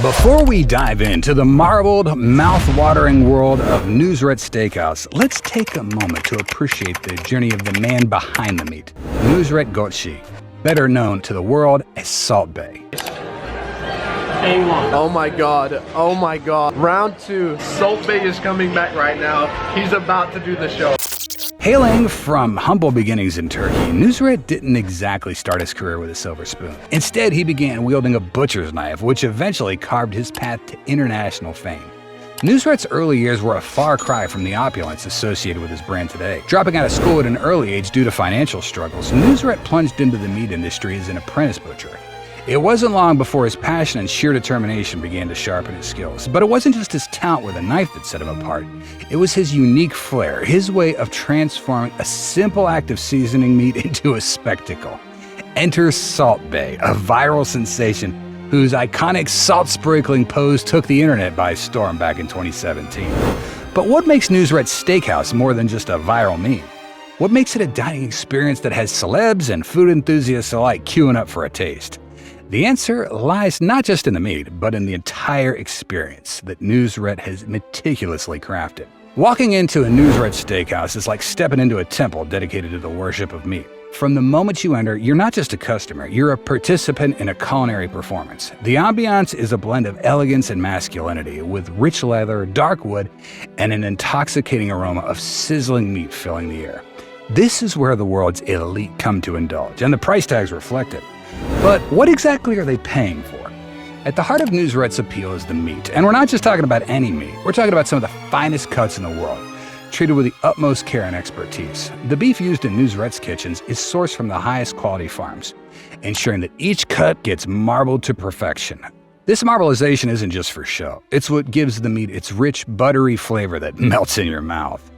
Before we dive into the marbled, mouth-watering world of Nusr-Et Steakhouse, let's take a moment to appreciate the journey of the man behind the meat, Nusr-Et Steakhouse, better known to the world as Salt Bae. Oh my god, oh my god. Round 2, Salt Bae is coming back right now. He's about to do the show. Hailing from humble beginnings in Turkey, Nusr-Et didn't exactly start his career with a silver spoon. Instead, he began wielding a butcher's knife, which eventually carved his path to international fame. Nusr-Et's early years were a far cry from the opulence associated with his brand today. Dropping out of school at an early age due to financial struggles, Nusr-Et plunged into the meat industry as an apprentice butcher. It wasn't long before his passion and sheer determination began to sharpen his skills. But it wasn't just his talent with a knife that set him apart. It was his unique flair, his way of transforming a simple act of seasoning meat into a spectacle. Enter Salt Bae, a viral sensation whose iconic salt-sprinkling pose took the internet by storm back in 2017. But what makes Nusr-Et Steakhouse more than just a viral meme? What makes it a dining experience that has celebs and food enthusiasts alike queuing up for a taste? The answer lies not just in the meat, but in the entire experience that Nusr-Et has meticulously crafted. Walking into a Nusr-Et Steakhouse is like stepping into a temple dedicated to the worship of meat. From the moment you enter, you're not just a customer, you're a participant in a culinary performance. The ambiance is a blend of elegance and masculinity, with rich leather, dark wood, and an intoxicating aroma of sizzling meat filling the air. This is where the world's elite come to indulge, and the price tags reflect it. But what exactly are they paying for? At the heart of Nusr-Et's appeal is the meat, and we're not just talking about any meat. We're talking about some of the finest cuts in the world, treated with the utmost care and expertise. The beef used in Nusr-Et's kitchens is sourced from the highest quality farms, ensuring that each cut gets marbled to perfection. This marbleization isn't just for show. It's what gives the meat its rich, buttery flavor that melts in your mouth.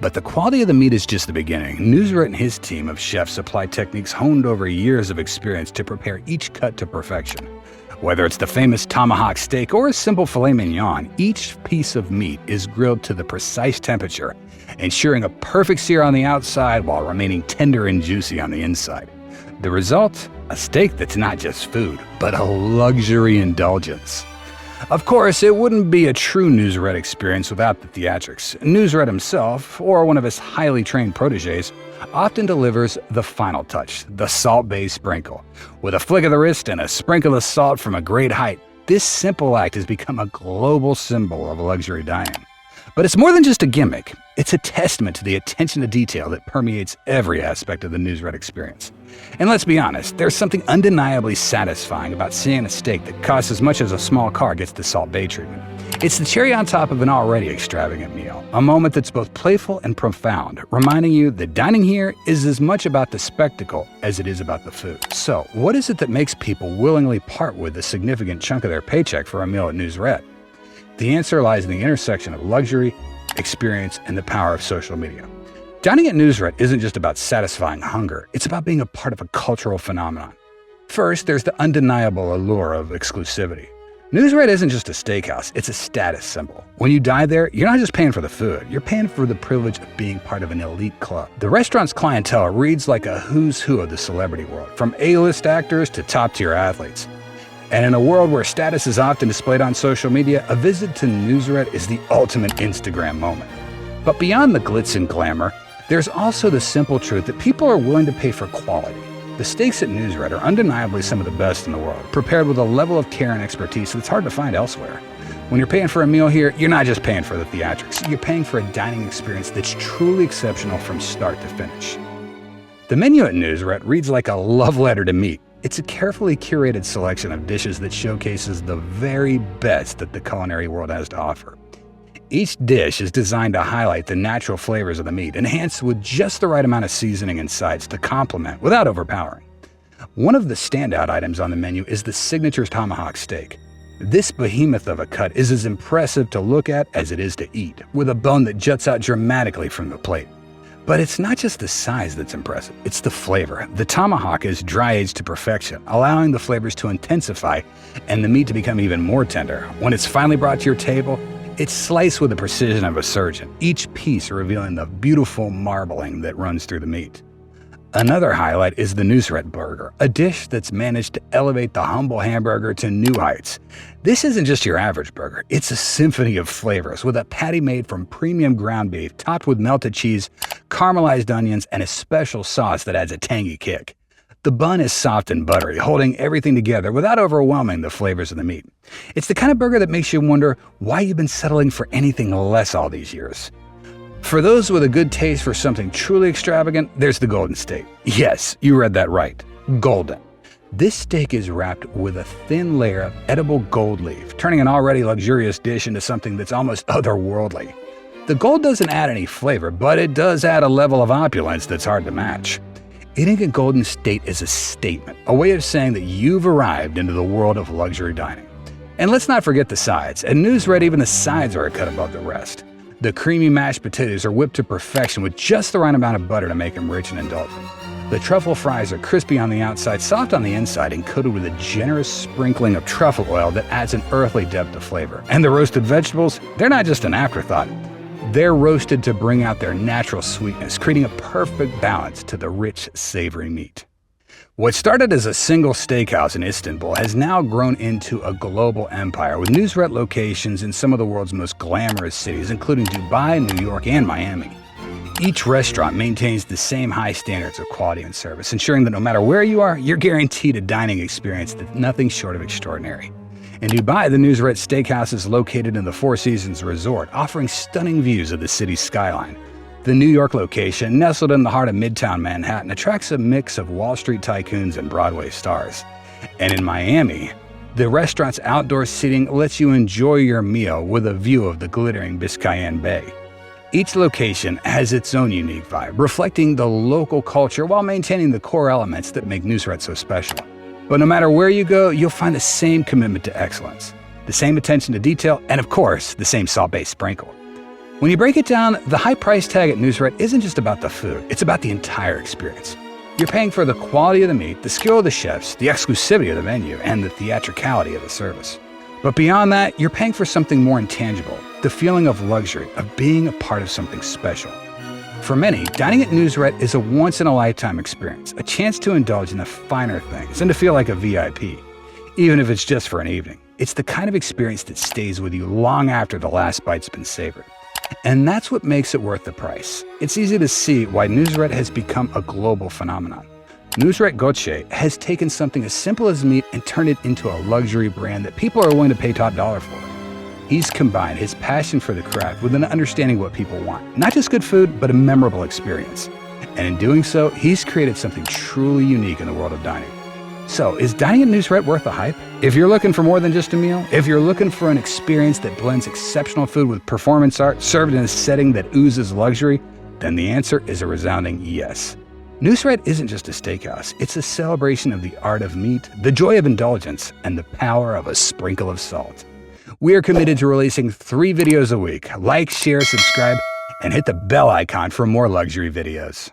But the quality of the meat is just the beginning. Nusr-Et and his team of chefs apply techniques honed over years of experience to prepare each cut to perfection. Whether it's the famous tomahawk steak or a simple filet mignon, each piece of meat is grilled to the precise temperature, ensuring a perfect sear on the outside while remaining tender and juicy on the inside. The result? A steak that's not just food, but a luxury indulgence. Of course, it wouldn't be a true Nusr-Et experience without the theatrics. Nusr-Et himself, or one of his highly trained protégés, often delivers the final touch, the Salt Bae sprinkle. With a flick of the wrist and a sprinkle of salt from a great height, this simple act has become a global symbol of luxury dining. But it's more than just a gimmick. It's a testament to the attention to detail that permeates every aspect of the Nusr-Et experience. And let's be honest, there's something undeniably satisfying about seeing a steak that costs as much as a small car gets the Salt Bae treatment. It's the cherry on top of an already extravagant meal, a moment that's both playful and profound, reminding you that dining here is as much about the spectacle as it is about the food. So, what is it that makes people willingly part with a significant chunk of their paycheck for a meal at Nusr-Et? The answer lies in the intersection of luxury, experience, and the power of social media. Dining at Nusr-Et isn't just about satisfying hunger, it's about being a part of a cultural phenomenon. First, there's the undeniable allure of exclusivity. Nusr-Et isn't just a steakhouse, it's a status symbol. When you dine there, you're not just paying for the food, you're paying for the privilege of being part of an elite club. The restaurant's clientele reads like a who's who of the celebrity world, from A-list actors to top-tier athletes. And in a world where status is often displayed on social media, a visit to Nusr-Et is the ultimate Instagram moment. But beyond the glitz and glamour, there's also the simple truth that people are willing to pay for quality. The steaks at Nusr-Et are undeniably some of the best in the world, prepared with a level of care and expertise that's hard to find elsewhere. When you're paying for a meal here, you're not just paying for the theatrics, you're paying for a dining experience that's truly exceptional from start to finish. The menu at Nusr-Et reads like a love letter to meat. It's a carefully curated selection of dishes that showcases the very best that the culinary world has to offer. Each dish is designed to highlight the natural flavors of the meat, enhanced with just the right amount of seasoning and sides to complement without overpowering. One of the standout items on the menu is the signature tomahawk steak. This behemoth of a cut is as impressive to look at as it is to eat, with a bone that juts out dramatically from the plate. But it's not just the size that's impressive, it's the flavor. The tomahawk is dry-aged to perfection, allowing the flavors to intensify and the meat to become even more tender. When it's finally brought to your table, it's sliced with the precision of a surgeon, each piece revealing the beautiful marbling that runs through the meat. Another highlight is the Nusr-Et burger, a dish that's managed to elevate the humble hamburger to new heights. This isn't just your average burger, it's a symphony of flavors with a patty made from premium ground beef topped with melted cheese, caramelized onions, and a special sauce that adds a tangy kick. The bun is soft and buttery, holding everything together without overwhelming the flavors of the meat. It's the kind of burger that makes you wonder why you've been settling for anything less all these years. For those with a good taste for something truly extravagant, there's the golden steak. Yes, you read that right. Golden. This steak is wrapped with a thin layer of edible gold leaf, turning an already luxurious dish into something that's almost otherworldly. The gold doesn't add any flavor, but it does add a level of opulence that's hard to match. Eating a golden steak is a statement, a way of saying that you've arrived into the world of luxury dining. And let's not forget the sides. At Nusr-Et, even the sides are a cut above the rest. The creamy mashed potatoes are whipped to perfection with just the right amount of butter to make them rich and indulgent. The truffle fries are crispy on the outside, soft on the inside, and coated with a generous sprinkling of truffle oil that adds an earthly depth of flavor. And the roasted vegetables, they're not just an afterthought. They're roasted to bring out their natural sweetness, creating a perfect balance to the rich, savory meat. What started as a single steakhouse in Istanbul has now grown into a global empire with Nusr-Et locations in some of the world's most glamorous cities, including Dubai, New York, and Miami. Each restaurant maintains the same high standards of quality and service, ensuring that no matter where you are, you're guaranteed a dining experience that's nothing short of extraordinary. In Dubai, the Nusr-Et Steakhouse is located in the Four Seasons Resort, offering stunning views of the city's skyline. The New York location, nestled in the heart of Midtown Manhattan, attracts a mix of Wall Street tycoons and Broadway stars. And in Miami, the restaurant's outdoor seating lets you enjoy your meal with a view of the glittering Biscayne Bay. Each location has its own unique vibe, reflecting the local culture while maintaining the core elements that make Nusr-Et so special. But no matter where you go, you'll find the same commitment to excellence, the same attention to detail, and of course, the same Salt Bae sprinkle. When you break it down, the high price tag at Nusr-Et isn't just about the food, it's about the entire experience. You're paying for the quality of the meat, the skill of the chefs, the exclusivity of the menu, and the theatricality of the service. But beyond that, you're paying for something more intangible, the feeling of luxury, of being a part of something special. For many, dining at Nusr-Et is a once-in-a-lifetime experience, a chance to indulge in the finer things and to feel like a VIP, even if it's just for an evening. It's the kind of experience that stays with you long after the last bite's been savored. And that's what makes it worth the price. It's easy to see why Nusr-Et has become a global phenomenon. Nusr-Et Gökçe has taken something as simple as meat and turned it into a luxury brand that people are willing to pay top dollar for. He's combined his passion for the craft with an understanding of what people want. Not just good food, but a memorable experience. And in doing so, he's created something truly unique in the world of dining. So, is dining at Nusr-Et worth the hype? If you're looking for more than just a meal, if you're looking for an experience that blends exceptional food with performance art served in a setting that oozes luxury, then the answer is a resounding yes. Nusr-Et isn't just a steakhouse, it's a celebration of the art of meat, the joy of indulgence, and the power of a sprinkle of salt. We are committed to releasing 3 videos a week. Like, share, subscribe, and hit the bell icon for more luxury videos.